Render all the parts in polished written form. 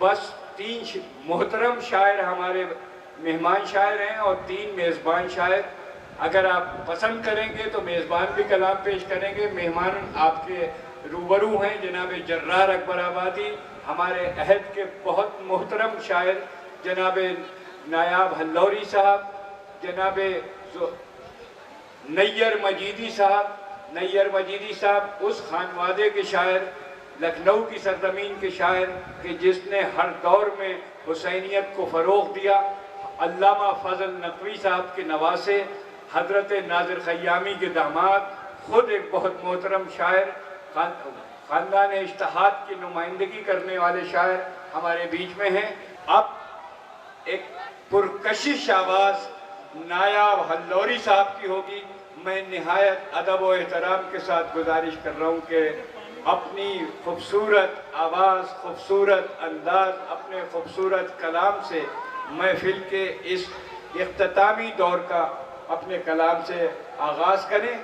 بس تین محترم شاعر ہمارے مہمان شاعر ہیں اور تین میزبان شاعر. اگر آپ پسند کریں گے تو میزبان بھی کلام پیش کریں گے. مہمان آپ کے روبرو ہیں جناب جرار اکبر آبادی، ہمارے عہد کے بہت محترم شاعر جناب نایاب ہلوری صاحب، جناب نیر مجیدی صاحب. نیر مجیدی صاحب اس خانوادے کے شاعر، لکھنؤ کی سرزمین کے شاعر کہ جس نے ہر دور میں حسینیت کو فروغ دیا. علامہ فضل نقوی صاحب کے نواسے، حضرت ناظر خیامی کے داماد، خود ایک بہت محترم شاعر، خاندان اشتہاد کی نمائندگی کرنے والے شاعر ہمارے بیچ میں ہیں. اب ایک پرکشش آواز نایاب ہلوری صاحب کی ہوگی. میں نہایت ادب و احترام کے ساتھ گزارش کر رہا ہوں کہ اپنی خوبصورت آواز، خوبصورت انداز، اپنے خوبصورت کلام سے محفل کے اس اختتامی دور کا اپنے کلام سے آغاز کریں.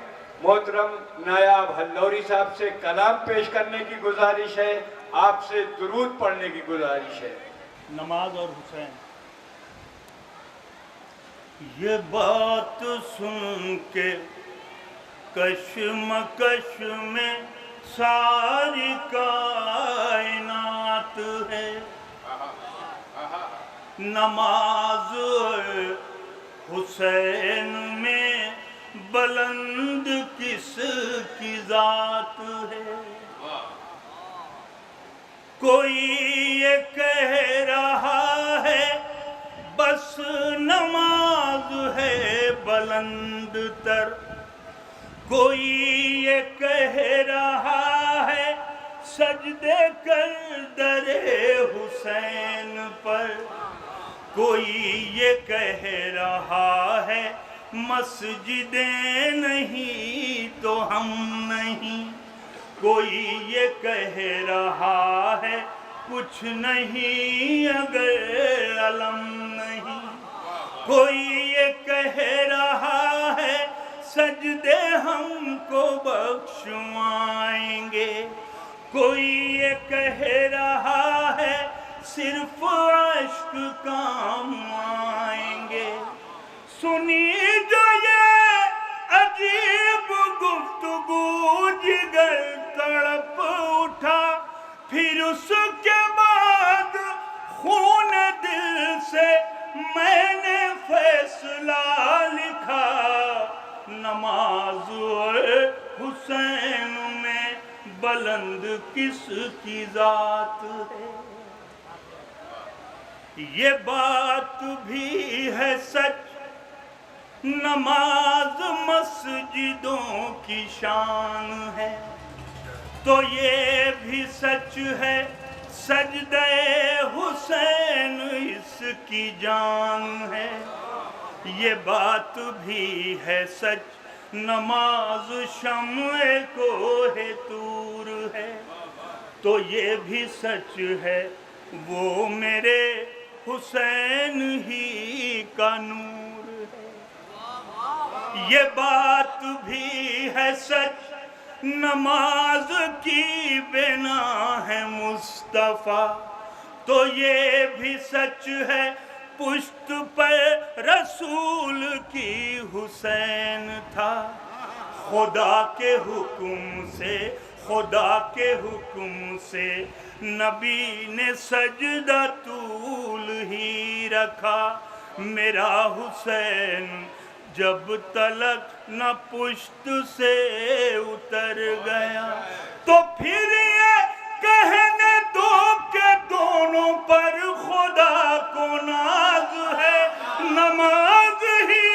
محترم نایاب ہلوری صاحب سے کلام پیش کرنے کی گزارش ہے، آپ سے درود پڑھنے کی گزارش ہے. نماز اور حسین. یہ بات سن کے کشمکش میں ساری کائنات ہے، نماز حسین میں بلند کس کی ذات ہے. کوئی یہ کہہ رہا ہے بس نماز ہے بلند تر، کوئی یہ کہہ رہا ہے سجدے کر در حسین پر، کوئی یہ کہہ رہا ہے مسجدیں نہیں تو ہم نہیں، کوئی یہ کہہ رہا ہے کچھ نہیں اگر علم نہیں، کوئی یہ کہہ رہا ہے سجدے ہم کو بخشوائیں گے، کوئی یہ کہہ رہا ہے صرف عشق کام آئیں گے. سنی جو یہ عجیب گفتگو جگر تڑپ اٹھا، پھر اس کے بعد خون دل سے میں نے فیصلہ لکھا، نماز حسین میں بلند کس کی ذات ہے. یہ بات بھی ہے سچ نماز مسجدوں کی شان ہے، تو یہ بھی سچ ہے سجدہ حسین اس کی جان ہے. یہ بات بھی ہے سچ نماز شمع کوہ طور ہے، تو یہ بھی سچ ہے وہ میرے حسین ہی کا نور ہے. یہ بات بھی ہے سچ نماز کی بنا ہے مصطفیٰ، تو یہ بھی سچ ہے پشت پر رسول کی حسین تھا. خدا کے حکم سے، خدا کے حکم سے نبی نے سجدہ طول ہی رکھا. میرا حسین جب تلک نہ پشت سے اتر گیا، تو پھر یہ کہنے دو کہ دونوں پر خدا کو ناز ہے. نماز ہی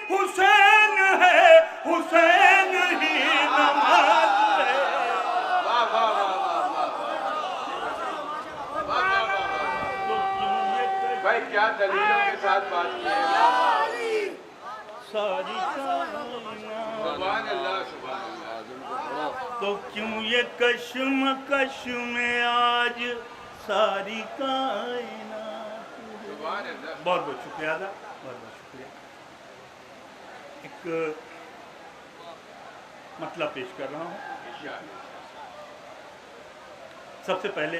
حسین ہے، حسین ہی نماز ہے. بھائی کیا دلیلوں کے ساتھ بات کی ہے. ساری سبحان اللہ سبحان اللہ. تو کیوں یہ کشمکش میں آج ساری کائنات. بہت بہت شکریہ تھا، بہت بہت شکریہ. ایک مطلب پیش کر رہا ہوں. سب سے پہلے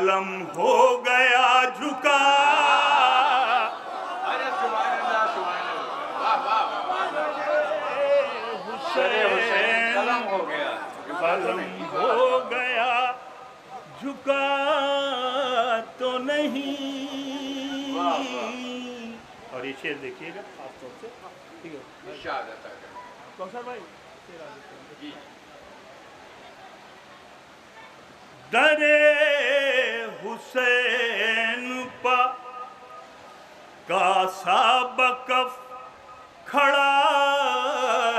قلم ہو گیا جھکا. ارے سبحان اللہ سبحان اللہ، واہ واہ واہ. سر حسین قلم ہو گیا، قلم ہو گیا جھکا تو نہیں. اور یہ شعر دیکھیے گا خاص طور سے، ٹھیک ہے ارشاد عطا کریں. کوثر بھائی. جی در حسین پا کاسا بکف کھڑا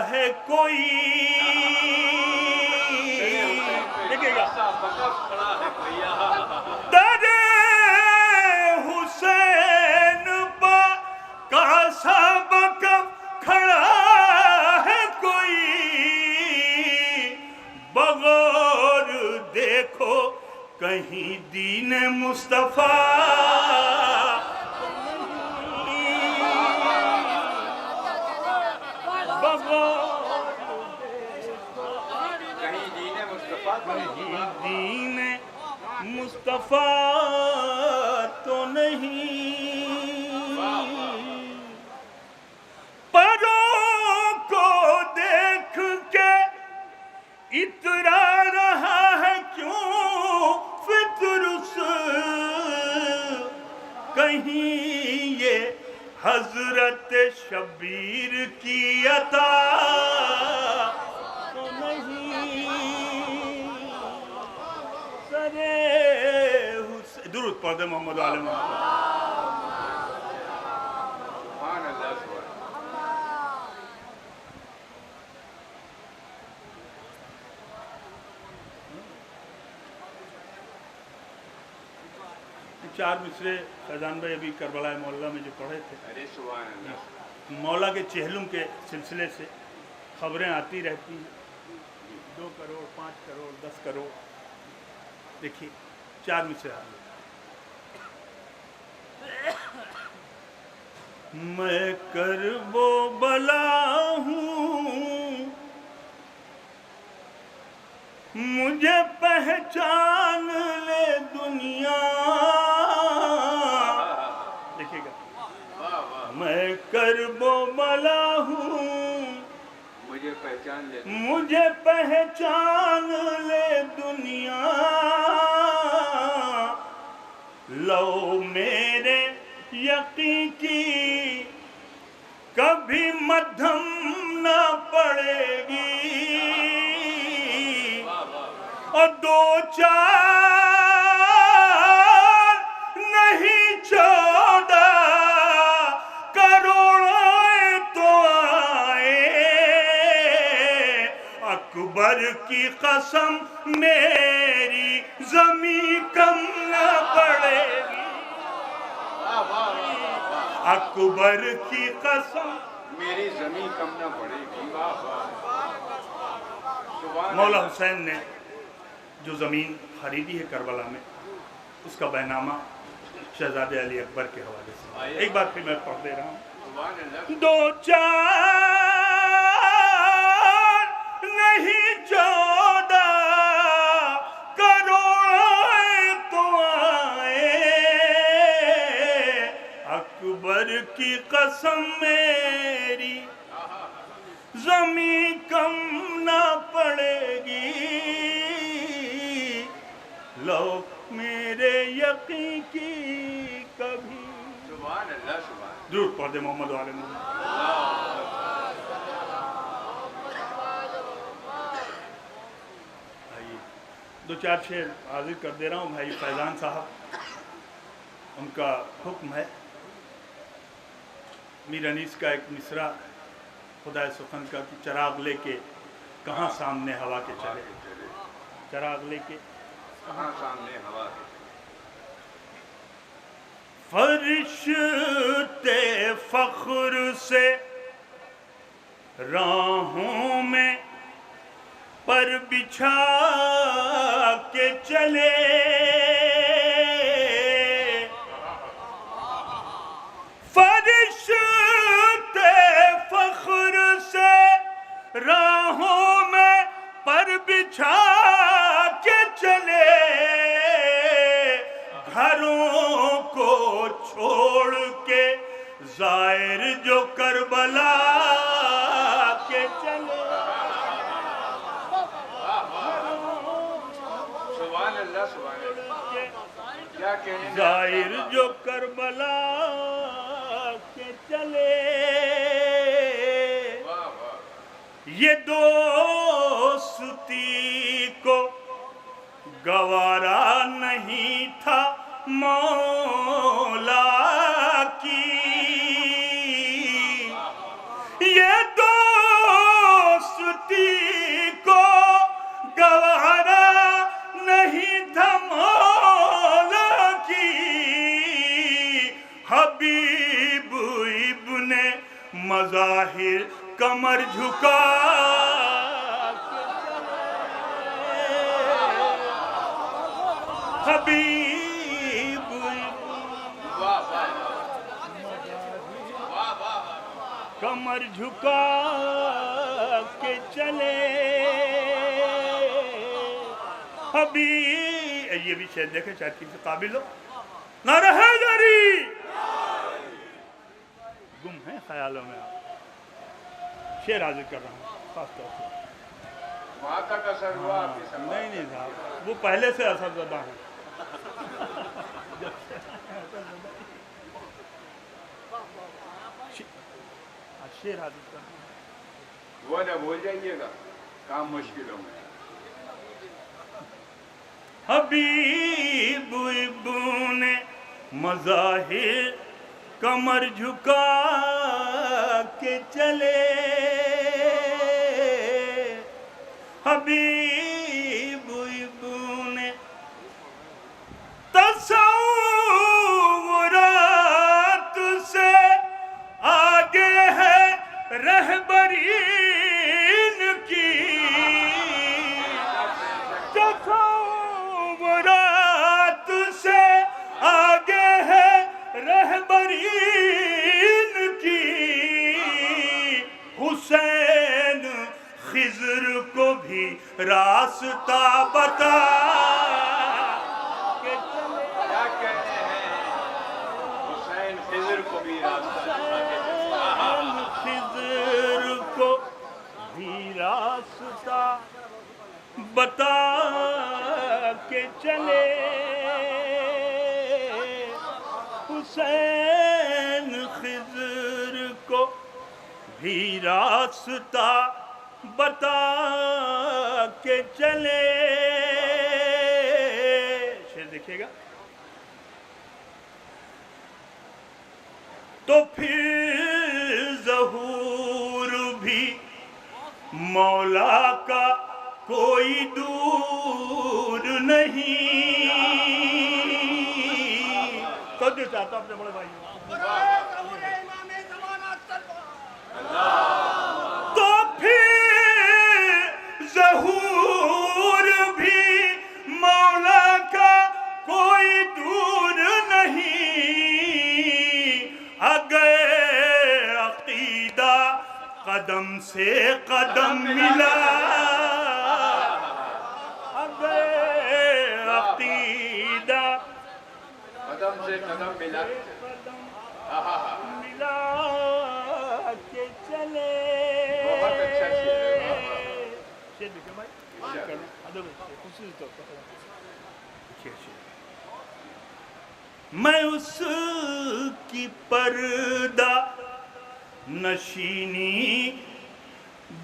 ہے کوئی. دیکھیے گا کھڑا ہے بھیا. در حسین پا کاسا بکف کھڑا ہے کوئی. بغور دیکھو کہیں دین مصطفیٰ کہیں دین مصطفیٰ دین مصطفیٰ تو نہیں. پروں کو دیکھ کے اترا رہا ہے کیوں فطرس. کہیں یہ حضرت شبیر کی عطا تو نہیں. درود پڑھ دے محمد و آل محمد. سبحان اللہ سبحان چار مصرے فیضان بھائی ابھی کربلا مولا میں جو پڑھے تھے. ارے سبحان اللہ. مولا کے چہلم کے سلسلے سے خبریں آتی رہتی ہیں. 2 کروڑ 5 کروڑ 10 کروڑ. دیکھیے 4 مصرے آ گئے. میں کرب و بلا ہوں مجھے پہچان لے دنیا. دیکھیے گا میں کرب و بلا ہوں مجھے پہچان لے. مجھے پہچان لے دنیا. لو میرے یقین کی کبھی مدھم نہ پڑے گی. اور 2 4 نہیں 14 کروڑ تو آئے. اکبر کی قسم میری زمین کم نہ پڑے گی. اکبر کی قسم میری زمین کم نہ پڑے گی. واہ واہ. سبحان مولا اللہ. حسین نے جو زمین خریدی ہے کربلا میں اس کا بیانامہ شہزادے علی اکبر کے حوالے سے. ایک بار پھر میں پڑھ دے رہا ہوں. سبحان اللہ. 2 4 نہیں 14 کروڑ تو آئے. اکبر کی قسم میری زمین کم نہ پڑے گی. لو میرے یقین کی کبھی. سبحان اللہ سبحان. درود پڑھ دے محمد و آل محمد. آئیے 2 4 شعر حاضر کر دے رہا ہوں. بھائی فیضان صاحب ان کا حکم ہے. میر انیس کا ایک مصرع خدا سخن کا کہ چراغ لے کے کہاں سامنے ہوا کے چلے. چراغ لے کے کہاں سامنے ہوا کے. فرشتے فخر سے راہوں میں پر بچھا کے چلے. فرشتے فخر سے راہوں میں پر بچھا کے چلے. کیا کہنے میں ظاہر جو کربلا کے چلے یہ دوستی کو گوارا نہیں تھا مولا کی یہ دوستی کو گوارا نہیں تھا مولا کی حبیب ابن مظاہر کمر جھکا حبیب کمر جھکا کے چلے حبیب یہ بھی شاید دیکھیں شاید کسی قابل ہو نعرہ حیدری گم ہیں خیالوں میں آپ شعر حاضر کر رہا ہوں خاص طور سے وہاں تک اثر ہوا آپ کی سمجھ نہیں صاحب وہ پہلے سے اثر زدہ ہیں شعر حاضر کر رہا ہوں وہ نہ بھول جائیے گا کام مشکلوں میں حبیب ابن مظاہر کمر جھکا کے چلے حبیب ابن تصورات سے آگے ہے رہبرین کی تصورات سے آگے ہے رہبرین کی حسین خضر کو بھی راستہ بتا کے چلے کیا کہتے ہیں حسین خضر کو بھی راستہ دکھا کے خضر کو بھی راستہ بتا کے چلے حسین خضر کو بھی راستہ بتا کے چلے شعر دیکھیے گا تو پھر ظہور بھی مولا کا کوئی دور نہیں تو جو چاہتا اپنے بڑے بھائی تو پھر ظہور بھی مولا کا کوئی دور نہیں اگر عقیدہ قدم سے قدم ملا اگر عقیدہ قدم سے قدم ملا ملا کے چلے بہت اچھا شعر ہے شعر دیکھیں بھائی میں اس کی پردہ نشینی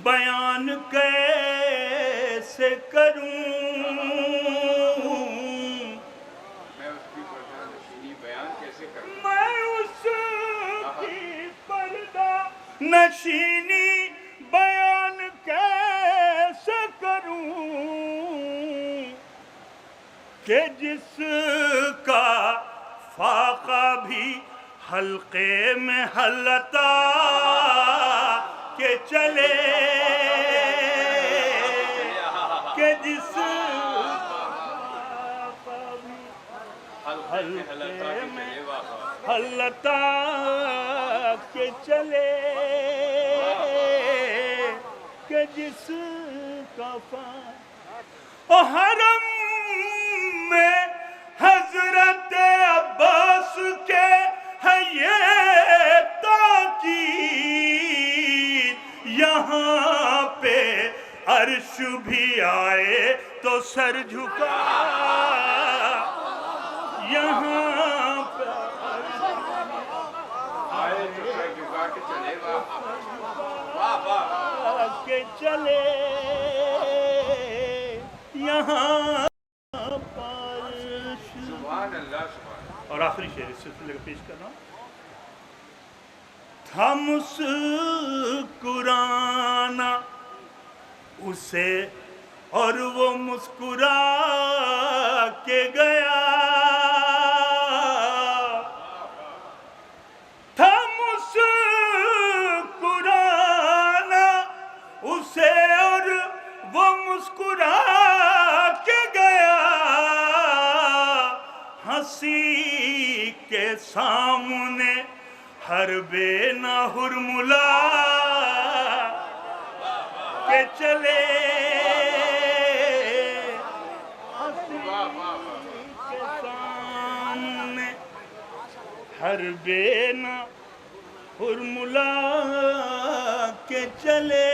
بیان کیسے کروں میں اس کی پردہ نشینی بیان کیسے کروں میں اس کی پردہ نشینی بیان کیسے کروں کہ جس کا فاقہ بھی حلقے میں حلتا کے چلے کہ جس فاقہ بھی حلقے میں حلتا کے چلے کہ جس کا فاقہ حرم میں حضرت عباس کے ہے یہ تاکید یہاں پہ عرش بھی آئے تو سر جھکا یہاں آئے تو سر جھکا کے چلے گا واہ واہ کے چلے یہاں پر. سبحان اللہ سبحان اور آخری شعر اس سلسلے کا پیش کر رہا ہوں. تھا مسکرانا اسے اور وہ مسکرا کے گیا. تھا مسکرانا اسے اور وہ مسکرا کے گیا. ہنسی کے سامنے ہر بے نہ ہرملا کے چلے. ہنسی کے سامنے ہر بے نہ ہرملا کے چلے.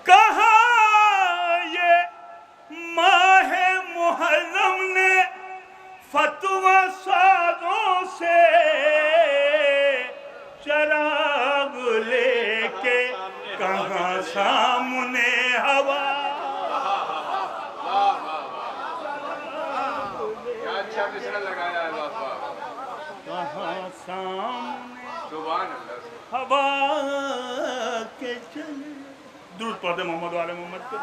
کہا یہ ماہ محرم نے فتویٰ سازوں سے چراغ لے کے کہاں سامنے ہوا. کیا اچھا مصرع لگایا ہے واہ واہ کہاں سامنے سبحان اللہ ہوا کے چلے. درود پڑھتے محمد والے محمد کے.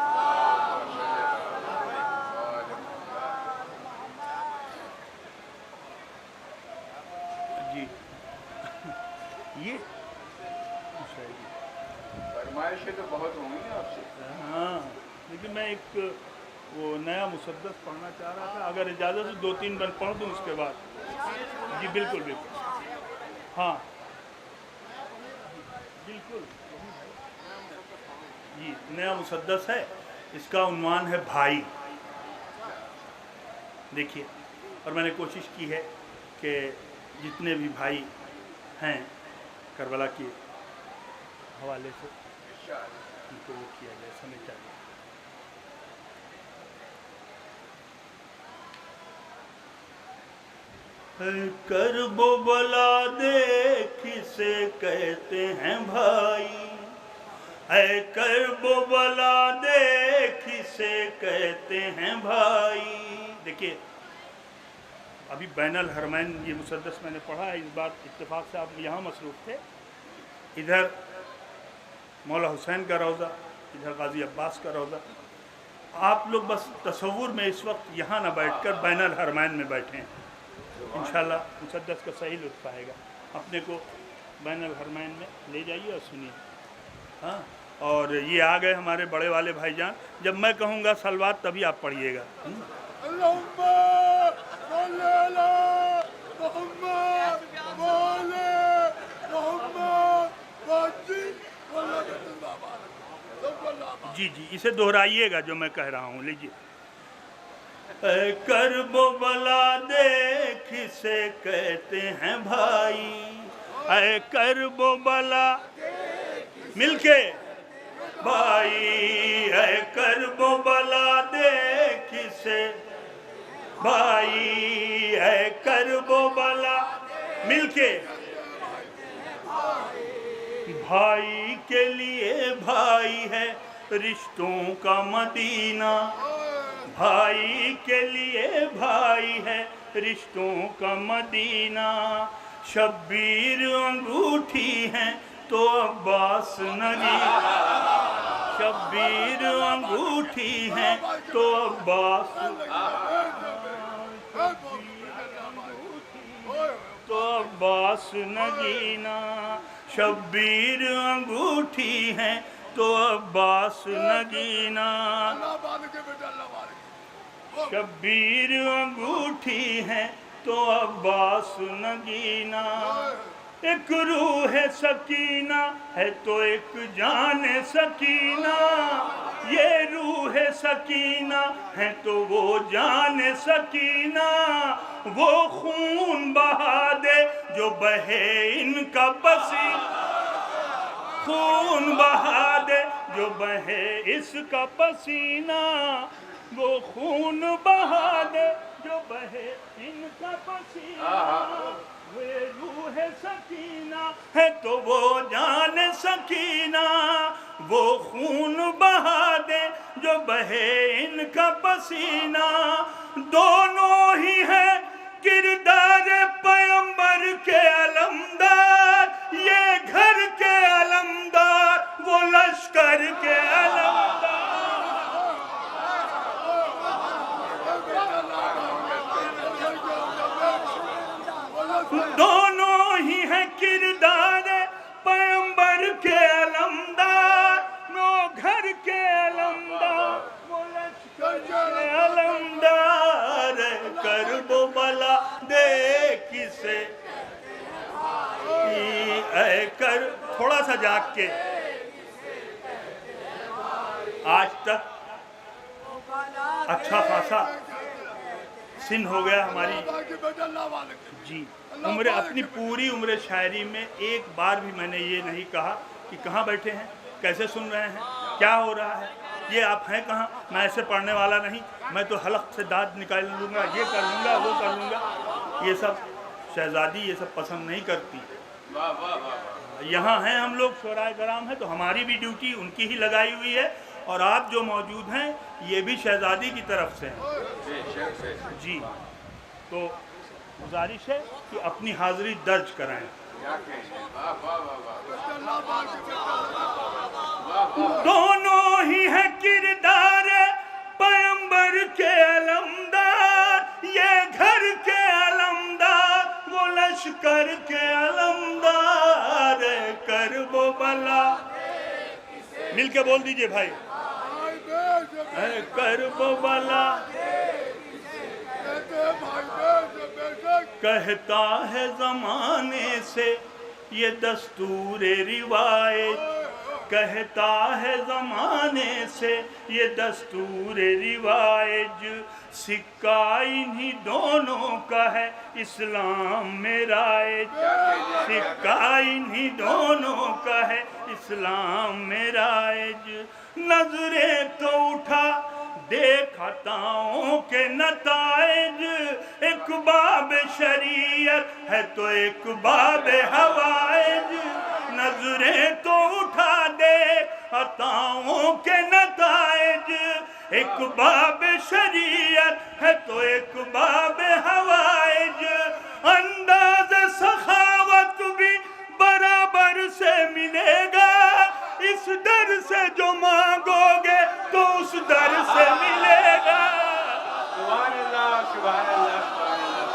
جی یہ فرمائشیں تو بہت ہوں گی آپ سے. ہاں لیکن میں ایک وہ نیا مسدس پڑھنا چاہ رہا تھا. اگر اجازت ہے 2-3 بار پڑھ دوں اس کے بعد. جی بالکل بالکل. ہاں بالکل. جی نیا مسدس ہے. اس کا عنوان ہے بھائی. دیکھیے اور میں نے کوشش کی ہے کہ جتنے بھی بھائی ہیں کربلا کے حوالے سے ان کو وہ کیا جائے سمجھا جائے. کرب و بلا دیکھ سے کہتے ہیں بھائی. اے کرب و بلا دیکھ سے کہتے ہیں بھائی. دیکھیے ابھی بین الحرمین یہ مسدس میں نے پڑھا ہے. اس بات اتفاق سے آپ یہاں مصروف تھے. ادھر مولا حسین کا روضہ, ادھر غازی عباس کا روضہ. آپ لوگ بس تصور میں اس وقت یہاں نہ بیٹھ کر بین الحرمین میں بیٹھے ہیں. انشاءاللہ مسدس کا صحیح لطف آئے گا. اپنے کو بین الحرمین میں لے جائیے اور سنیے. ہاں اور یہ آ گئے ہمارے بڑے والے بھائی جان. جب میں کہوں گا صلوات تبھی آپ پڑھیے گا. جی جی اسے دہرائیے گا جو میں کہہ رہا ہوں. لیجیے. اے کرب و بلا دیکھ سے کہتے ہیں بھائی. اے کرب و بلا مل کے بھائی. اے کرب و بلا دیکھ سے بھائی. اے کرب و بلا مل کے بھائی کے لیے بھائی ہے رشتوں کا مدینہ. بھائی کے لیے بھائی ہے رشتوں کا مدینہ. شبیر انگوٹھی ہیں تو عباس نگین. شبیر انگوٹھی ہیں تو عباس تو عباس نگینہ. شبیر انگوٹھی ہیں تو عباس نگینہ. شبیر انگوٹھی ہیں تو عباس نگینہ. ایک روح سکینہ ہے تو ایک جان سکینہ. یہ روح سکینہ ہے تو وہ جان سکینہ. وہ خون بہا دے جو بہے ان کا پسینہ. خون بہا دے جو بہے اس کا پسینہ. وہ خون بہا دے جو بہے ان کا پسینہ، وہ روح سکینہ ہے تو وہ جان سکینہ، وہ خون بہا دے جو بہے ان کا پسینہ، دونوں ہی ہیں کردار پیغمبر کے علمدار، یہ گھر کے علمدار وہ لشکر کے علمدار، دونوں ہی ہیں کردار پیغمبر کے علمدار، وہ گھر کے علمدار وہ لشکر کے علمدار، کرب و بلا دیکھ کسے اے کر تھوڑا سا جاگ کے آج تک اچھا خاصا سن ہو گیا ہماری جی عمر، اپنی پوری عمر شاعری میں ایک بار بھی میں نے یہ نہیں کہا کہ کہاں بیٹھے ہیں، کیسے سن رہے ہیں، کیا ہو رہا ہے، یہ آپ ہیں کہاں، میں ایسے پڑھنے والا نہیں، میں تو حلق سے دانت نکال لوں گا، یہ کر لوں گا، وہ کر لوں گا، یہ سب شہزادی یہ سب پسند نہیں کرتی۔ یہاں ہیں ہم لوگ شعراء کرام ہیں تو ہماری بھی ڈیوٹی ان کی ہی لگائی ہوئی ہے، اور آپ جو موجود ہیں یہ بھی شہزادی کی طرف سے ہیں جی، تو گزارش ہے کہ اپنی حاضری درج کرائیں۔ دونوں ہی ہیں کردار پیغمبر کے علمدار، یہ گھر کے علمدار وہ لشکر کے علمدار، کرب و بلا مل کے بول دیجئے بھائی، کرب و بلا کہتا ہے زمانے سے یہ دستور روایت، کہتا ہے زمانے سے یہ دستور روایت، سکہ انہی دونوں کا ہے اسلام میں رائج، سکہ انہی دونوں کا ہے اسلام میں رائج، نظریں تو اٹھا دیکھ خطاؤں کے نتائج، ایک باب شریعت ہے تو ایک باب حوائج، نظریں تو اٹھا دیکھ خطاؤں کے نتائج، ایک باب شریعت ہے تو ایک باب حوائج، انداز سخاوت بھی برابر سے ملے گا، اس در سے جو مانگو گے تو اس در سے ملے گا۔ سبحان اللہ، سبحان اللہ، سبحان اللہ،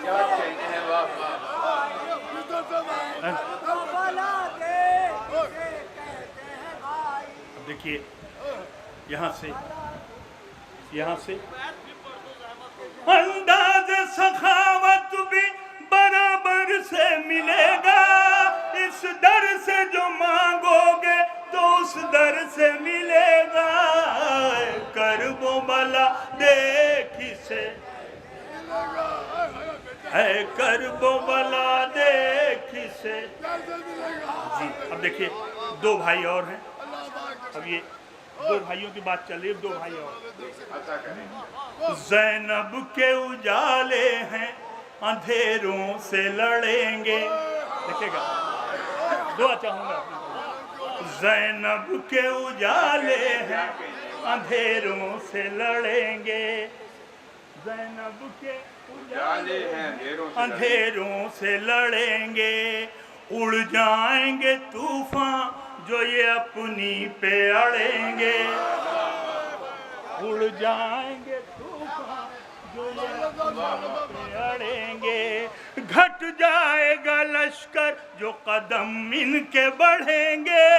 کیا کہتے ہیں اب دیکھیے یہاں سے انداز سخاوت بھی برابر سے ملے گا، اس در سے جو مانگو گے تو اس در سے ملے گا، کرب و بلا دیکھ سے ہے، کرب و بلا دیکھ سے جی۔ اب دیکھیے دو بھائی اور ہیں، اب یہ دو بھائیوں کی بات چل رہی ہے، دو بھائی اور، زینب کے اجالے ہیں اندھیروں سے لڑیں گے، دیکھیں گا دعا چاہوں گا، زینب کے اجالے ہیں اندھیروں سے لڑیں گے، زینب کے اجالے ہیں اندھیروں سے لڑیں گے، اڑ جائیں گے طوفان جو یہ اپنی پہ اڑیں گے، اڑ جائیں گے طوفان جو یہ اپنی پہ اڑیں گے، گھٹ جائے گا لشکر جو قدم ان کے بڑھیں گے،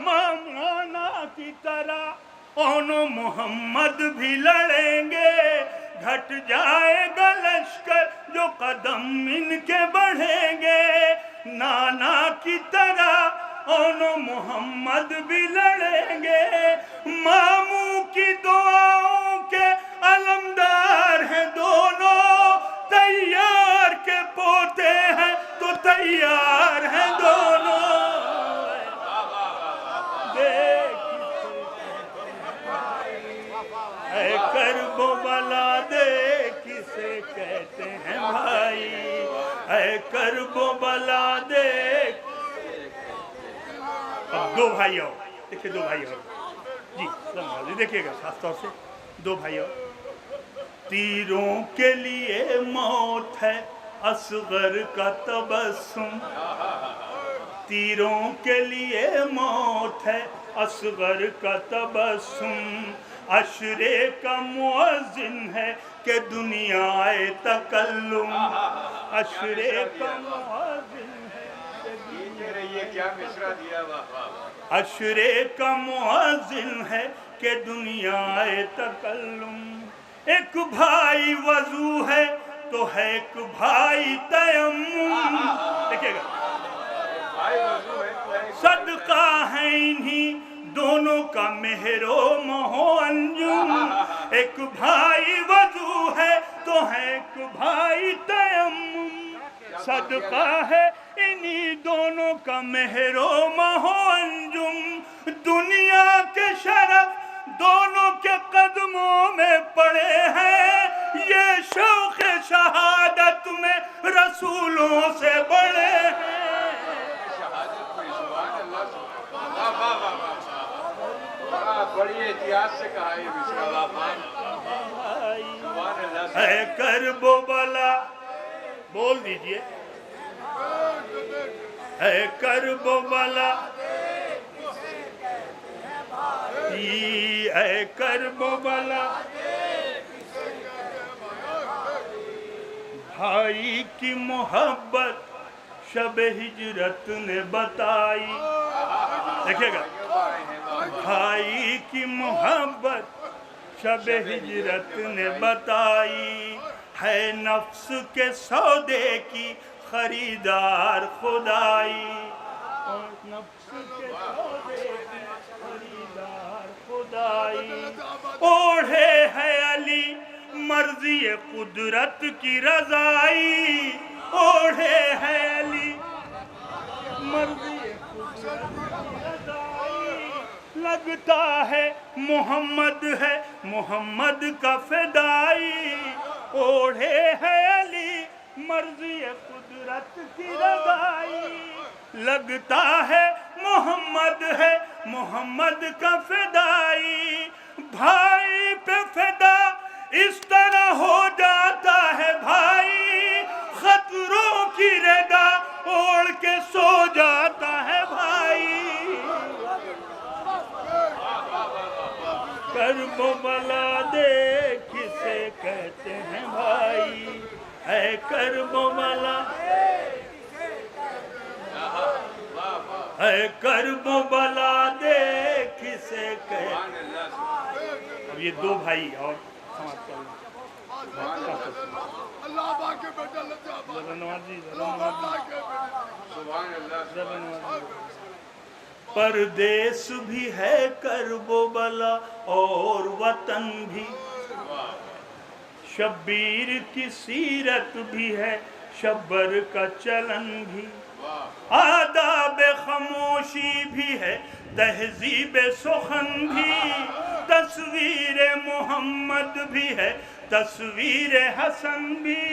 مولانا کی طرح اون و محمد بھی لڑیں گے، گھٹ جائے گا لشکر جو قدم ان کے بڑھیں گے، نانا کی طرح اون و محمد بھی لڑیں گے، ماموں کی دعاؤں کے علمدار ہیں دونوں، تیار کے پوتے ہیں تو تیار ہیں دونوں، کرب و بلا دیکھ کسے کہتے ہیں بھائی، اے کرب و بلا دیکھ. اب دو بھائی اور دیکھیے، دو بھائی اور جی دیکھیے گا خاص طور سے دو بھائی اور. تیروں کے لیے موت ہے اصغر کا تبسم، تیروں کے لیے موت ہے اصغر کا تبسم، عشرے کا مؤذن ہے کہ دنیا تکلم، عشرے کا مؤذن ہے کہ یہ کیا مصرع دیا، عشرے کا مؤذن ہے کہ دنیا تکلم. ایک بھائی وضو ہے تو ہے ایک بھائی تیمم. دیکھیے گا صدقہ ہے انہی دونوں کا مہر و مہو انجم. ایک بھائی وضو ہے تو ہے ایک بھائی تیمم، صدقہ ہے انہی دونوں کا مہر و مہو انجم. دنیا کے شرف دونوں کے قدموں میں پڑے ہیں، یہ شوق شہادت میں رسولوں سے بڑے ہیں. بڑی احتیاط سے کہا یہ مصرع. اے کرب و بلا بول دیجئے، اے کرب و بلا، اے کرب و بلا. بھائی کی محبت شب ہجرت نے بتائی. دیکھیے گا بھائی کی محبت شب ہجرت نے بتائی، ہے نفس کے سودے کی خریدار خدائی، نفس کے سودے کی خریدار خدائی. اوڑھے ہے علی مرضی قدرت کی رضائی، اوڑھے ہے علی مرضی قدرت کی رضائی. لگتا ہے محمد ہے محمد کا فدائی، اوڑھے ہے علی مرضی قدرت کی رضائی. لگتا ہے محمد ہے محمد کا فدائی. بھائی پہ فدا اس طرح ہو جاتا ہے بھائی، خطروں کی ردا اوڑھ کے سو جاتا ہے بھائی. کرب و بلا دیکھ کسے کہتے ہیں بھائی، اے کرب و بلا، اے کرب و بلا دیکھ کسے کہتے ہیں. اب یہ دو بھائی اور سماعت کر لیں. پردیس بھی ہے کرب و بلا اور وطن بھی، شبیر کی سیرت بھی ہے شبر کا چلن بھی، آداب خاموشی بھی ہے تہذیب سخن بھی، تصویر محمد بھی ہے تصویر حسن بھی،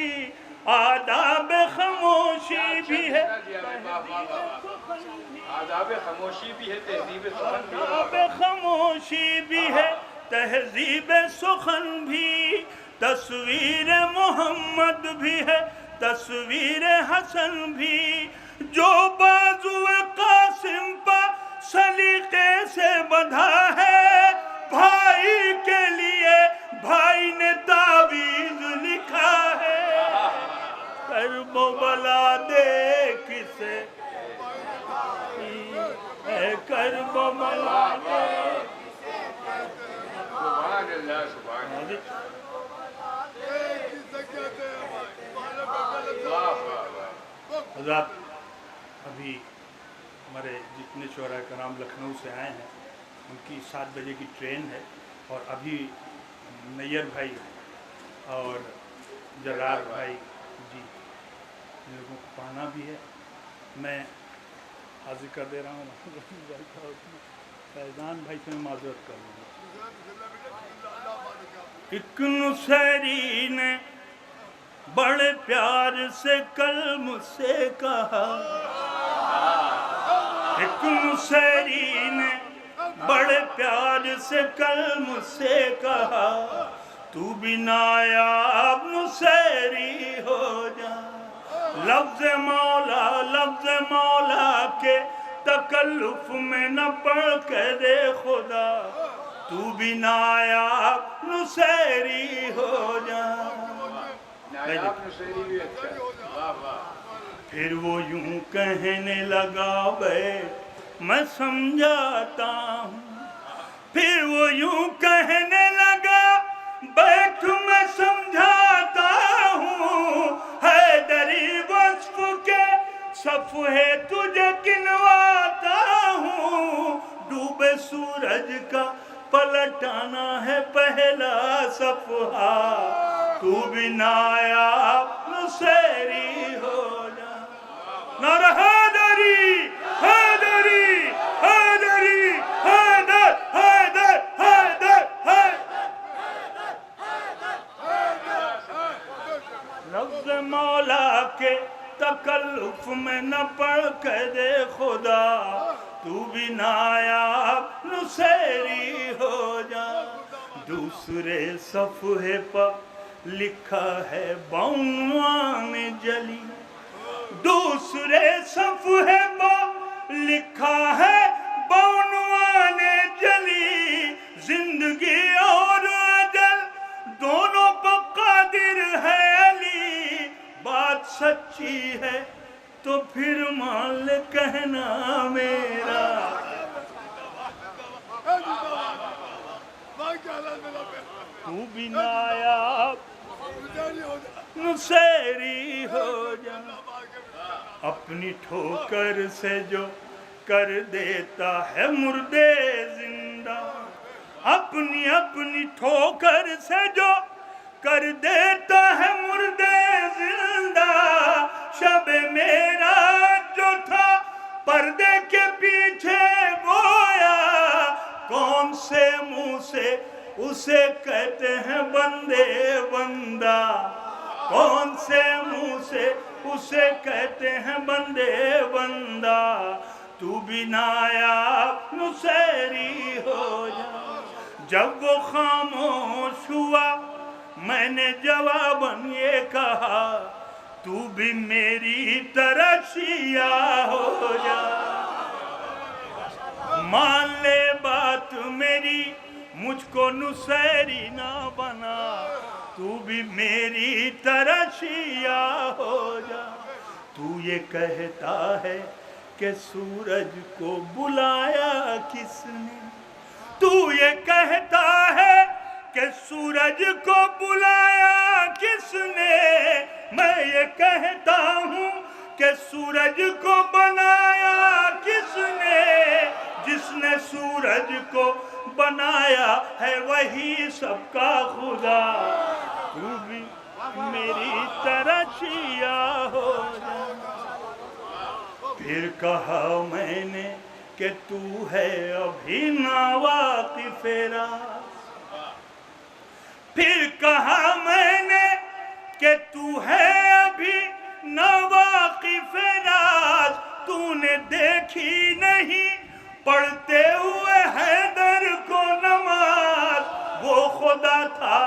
آداب خاموشی بھی ہے آداب خاموشی بھی ہے تہذیب سخن بھی، آداب خاموشی بھی ہے تہذیب سخن بھی، تصویر محمد بھی ہے تصویر حسن بھی. جو بازو قاسم پا سلیقے سے بندھا ہے، بھائی کے لیے بھائی نے تعویذ لکھا ہے. کرب و بلا دیکھ کسے، اے کرب و بلا دیکھ. سبحان اللہ سبحان اللہ. حضرات ابھی ہمارے جتنے شعراء کرام لکھنؤ سے آئے ہیں ان کی 7 بجے کی ٹرین ہے، اور ابھی نیئر بھائی اور جرار بھائی جی ان لوگوں کو پڑھنا بھی ہے. میں حاضر کر دے رہا ہوں. فیضان بھائی سے میں معذرت کر رہا ہوں. ایک نصیری نے بڑے پیار سے کل مجھ سے کہا، ایک نصیری نے بڑے پیار سے کل مجھ سے کہا، تو بھی نایاب نصیری ہو جا۔ لفظ مولا کے تکلف میں نہ پڑھ کے دے خدا، تو بھی نایاب نصیری ہو جا۔ نایاب نصیری بھی اچھا ہے۔ پھر وہ یوں کہنے لگا بے میں سمجھاتا ہوں، پھر وہ یوں کہنے لگا بیٹھ میں سمجھاتا ہوں، حیدری وصف کے صفحے تجھے گنواتا ہوں، ڈوبے سورج کا پلٹانا ہے پہلا صفحہ، تو بھی نایاب نصیری ہو جا۔ نعرہ حیدری حیدری حیدری حیدر حیدر حیدر لفظ مولا کے تکلف میں نہ پڑھ کے دے خدا، تو بھی نایاب نصیری ہو جا۔ دوسرے صفحے پر لکھا ہے بعنوان جلی، دوسرے صفحے پر لکھا ہے بعنوان جلی، زندگی اور اجل دونوں پر قادر ہے علی، بات سچی ہے تو پھر مان لے کہنا میرا۔ تو بھی نایاب نصیری ہو جا۔ اپنی ٹھوکر سے جو کر دیتا ہے مردے زندہ، اپنی ٹھوکر سے جو کر دیتا ہے مردے زندہ، شب میرا جو تھا پردے کے پیچھے گویا، کون سے منہ سے اسے کہتے ہیں بندے بندہ، کون سے منہ سے اسے کہتے ہیں بندے بندہ، تو بھی نایاب نصیری ہو جا۔ جب وہ خاموش ہوا میں نے جواباً یہ کہا، تو بھی میری طرح شیعہ ہو جا۔ مان لے بات میری مجھ کو نصیری نہ بنا، تو بھی میری طرح شیعہ ہو جا۔ تو یہ کہتا ہے کہ سورج کو بلایا کس نے، تو یہ کہتا ہے کہ سورج کو بلایا کس نے، میں یہ کہتا ہوں کہ سورج کو بنایا کس نے، جس نے سورج کو بنایا ہے وہی سب کا خدا، تو بھی میری طرح شیعہ ہو جا۔ پھر کہا میں نے کہ تو ہے ابھی ناواقف راز، پھر کہا میں نے کہ تو ہے ابھی ناواقف راز، تو نے دیکھی نہیں پڑھتے ہوئے حیدر کو نماز، وہ خدا تھا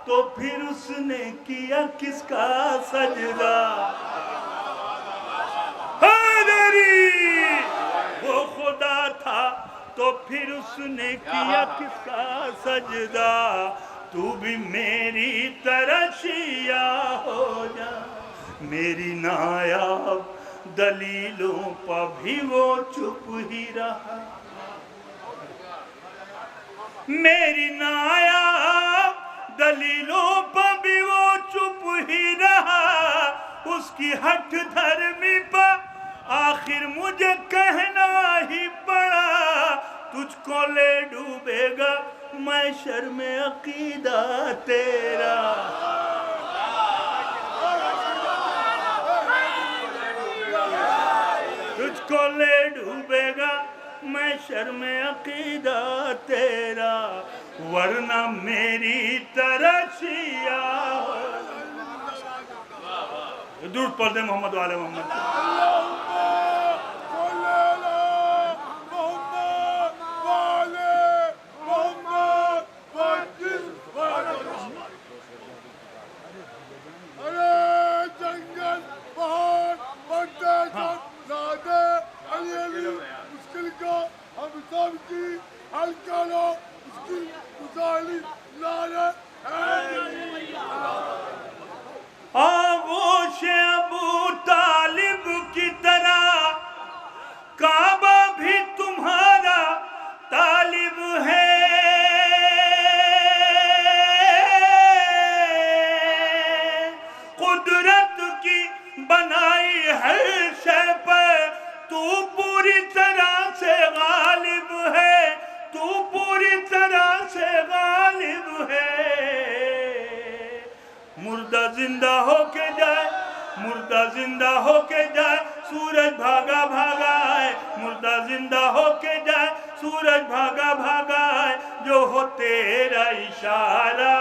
تو پھر اس نے کیا کس کا سجدہ، حیدری وہ خدا تھا تو پھر اس نے کیا کس کا سجدہ، تو بھی میری طرح شیعہ ہو جا۔ میری نایاب دلیلوں پر بھی وہ چپ ہی رہا، میری نایاب دلیلوں پر بھی وہ چپ ہی رہا، اس کی ہٹ دھرمی پر آخر مجھے کہنا ہی پڑا، تجھ کو لے ڈوبے گا محشر میں عقیدہ تیرا، تجھ کو لے ڈوبے گا محشر میں عقیدہ تیرا، ورنہ میری طرح شیعہ ہو۔ درود پڑھ دیں محمد والے محمد۔ آغوش ابو طالب کی طرح کعبہ بھی تمہارا طالب ہے، قدرت کی بنائی ہر شے پر تو پوری طرح سے غالب ہے، تو پوری طرح سے غالب ہے۔ مردہ زندہ ہو کے جائے، مردہ زندہ ہو کے جائے، سورج بھاگا بھاگا آئے، مردہ زندہ ہو کے جائے، سورج بھاگا بھاگا آئے، جو ہو تیرا اشارہ،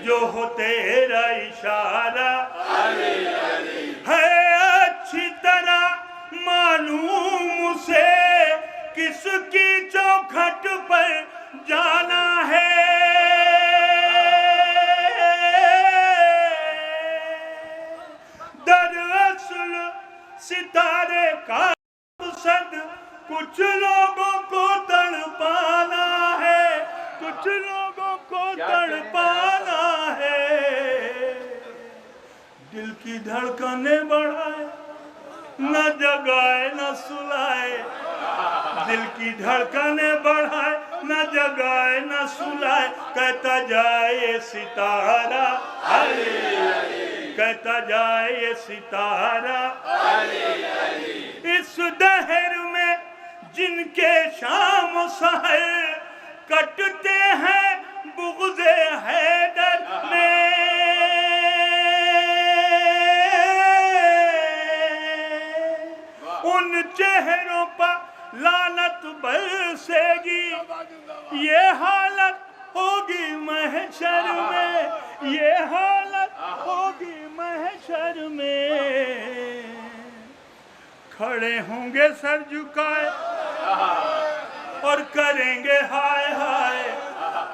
جو ہو تیرا اشارہ ہے اچھی طرح معلوم اسے کس کی چوکھٹ پر جانا ہے۔ دراصل ستارے کا مقصد کچھ لوگوں کو تڑپانا ہے، کچھ لوگوں کو تڑپانا ہے۔ دل کی دھڑکنیں بڑھائے، نہ جگائے نہ سلائے، دل کی دھڑکنیں بڑھائے، نہ جگائے نہ سلائے، کہتا جائے یہ ستارہ کہتا جائے یہ ستارہ اس دہر میں جن کے شام و سحر کٹتے ہیں بغض حیدر میں، ان چہروں پر لعنت برسے گی، یہ حالت ہوگی محشر میں، یہ حالت ہوگی محشر میں۔ کھڑے ہوں گے سر جھکائے اور کریں گے ہائے ہائے،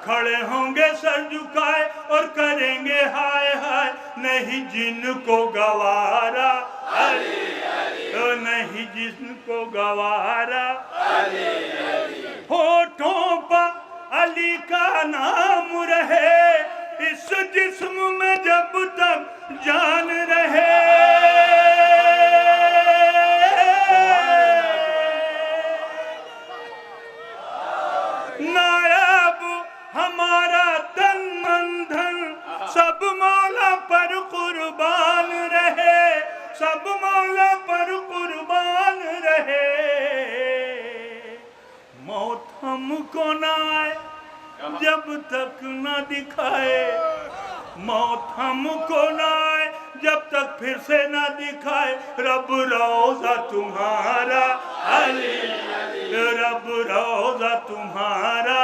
کھڑے ہوں گے سر جھکائے اور کریں گے ہائے ہائے، نہیں جن کو گوارا نہیں جن کو گوارا، ہونٹوں پر علی کا نام رہے اس جسم میں جب تک جان رہے۔ نائب ہمارا تن من دھن سب مولا پر قربان رہے، سب مولا پر قربان رہے۔ موت ہم کو نہ آئے جب تک نہ دکھائے، موت ہم کو نہ آئے جب تک پھر سے نہ دکھائے، رب روضہ تمہارا علی، رب روضہ تمہارا